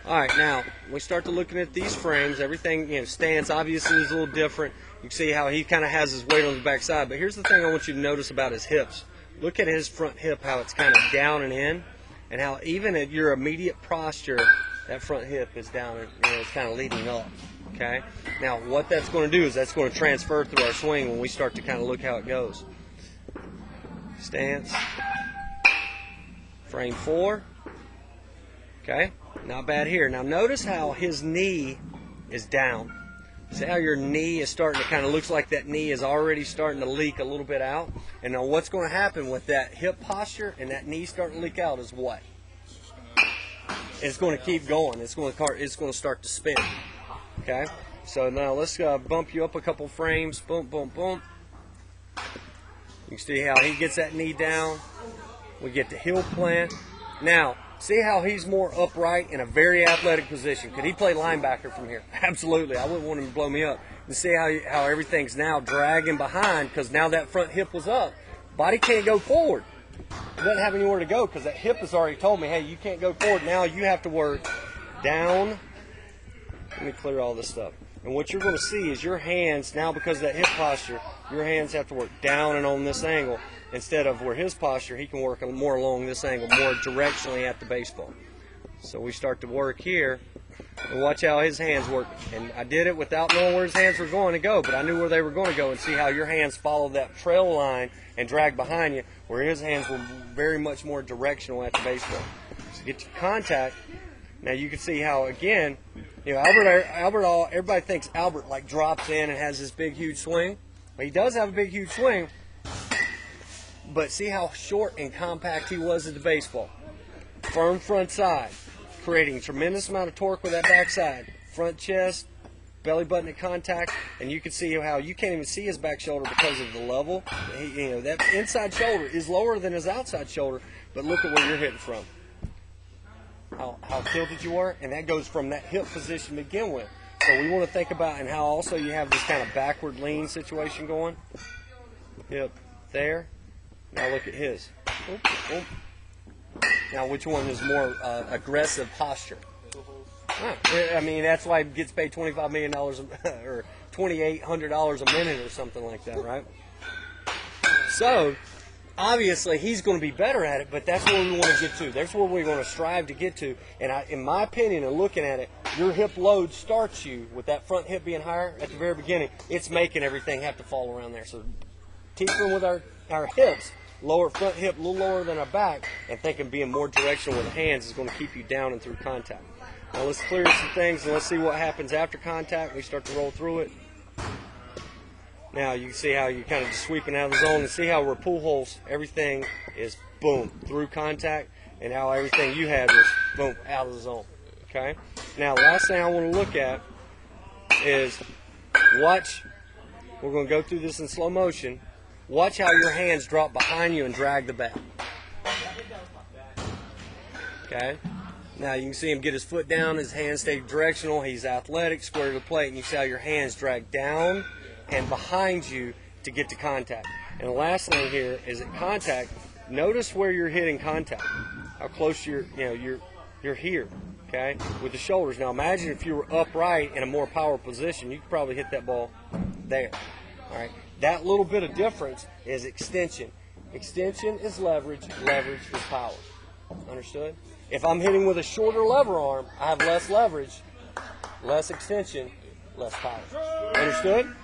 All right, now we start to looking at these frames. Everything, stance obviously is a little different. You can see how he kind of has his weight on the back side. But here's the thing I want you to notice about his hips. Look at his front hip, how it's kind of down and in, and how even at your immediate posture, that front hip is down and it's kind of leading up. Okay. Now what that's going to do is that's going to transfer through our swing when we start to kind of look how it goes. Stance. Frame 4. Okay. Not bad here. Now notice how his knee is down. See how your knee is starting to kind of looks like that knee is already starting to leak a little bit out. And now what's going to happen with that hip posture and that knee starting to leak out is what? It's going to keep going. It's going to start to spin. Okay. So now let's bump you up a couple frames. Boom, boom, boom. You can see how he gets that knee down. We get the heel plant. Now, see how he's more upright in a very athletic position. Could he play linebacker from here? Absolutely. I wouldn't want him to blow me up. And see how everything's now dragging behind because now that front hip was up. Body can't go forward. It doesn't have anywhere to go because that hip has already told me, hey, you can't go forward. Now you have to work down. Let me clear all this stuff. And what you're going to see is your hands, now because of that hip posture, your hands have to work down and on this angle. Instead of where his posture, he can work more along this angle, more directionally at the baseball. So we start to work here, and watch how his hands work. And I did it without knowing where his hands were going to go, but I knew where they were going to go, and see how your hands follow that trail line and drag behind you, where his hands were very much more directional at the baseball. So get your contact. Now you can see how, again, Albert, everybody thinks Albert like drops in and has this big, huge swing. Well, he does have a big, huge swing. But see how short and compact he was at the baseball. Firm front side, creating a tremendous amount of torque with that back side. Front chest, belly button at contact, and you can see how you can't even see his back shoulder because of the level. That inside shoulder is lower than his outside shoulder, but look at where you're hitting from. How tilted you were, and that goes from that hip position to begin with. So we want to think about, and how also you have this kind of backward lean situation going. Hip there. Now look at his. Now which one is more aggressive posture? I mean, that's why he gets paid $25 million or $2,800 a minute or something like that, right? So obviously he's going to be better at it, but that's where we want to get to. That's where we're going to strive to get to. And in my opinion, and looking at it, your hip load starts you with that front hip being higher at the very beginning. It's making everything have to fall around there. So tinkering with our hips, lower front hip, a little lower than our back, and thinking being more directional with the hands is going to keep you down and through contact. Now let's clear some things and let's see what happens after contact. We start to roll through it. Now you can see how you're kind of just sweeping out of the zone, and see how where Pujols, everything is boom through contact, and how everything you had was boom out of the zone. Okay. Now last thing I want to look at is watch. We're going to go through this in slow motion. Watch how your hands drop behind you and drag the bat. Okay. Now you can see him get his foot down, his hands stay directional, he's athletic, square to the plate, and you see how your hands drag down and behind you to get to contact. And the last thing here is at contact, notice where you're hitting contact, how close you're here, okay, with the shoulders. Now imagine if you were upright in a more power position, you could probably hit that ball there, all right. That little bit of difference is extension. Extension is leverage, leverage is power. Understood? If I'm hitting with a shorter lever arm, I have less leverage, less extension, less power. Understood?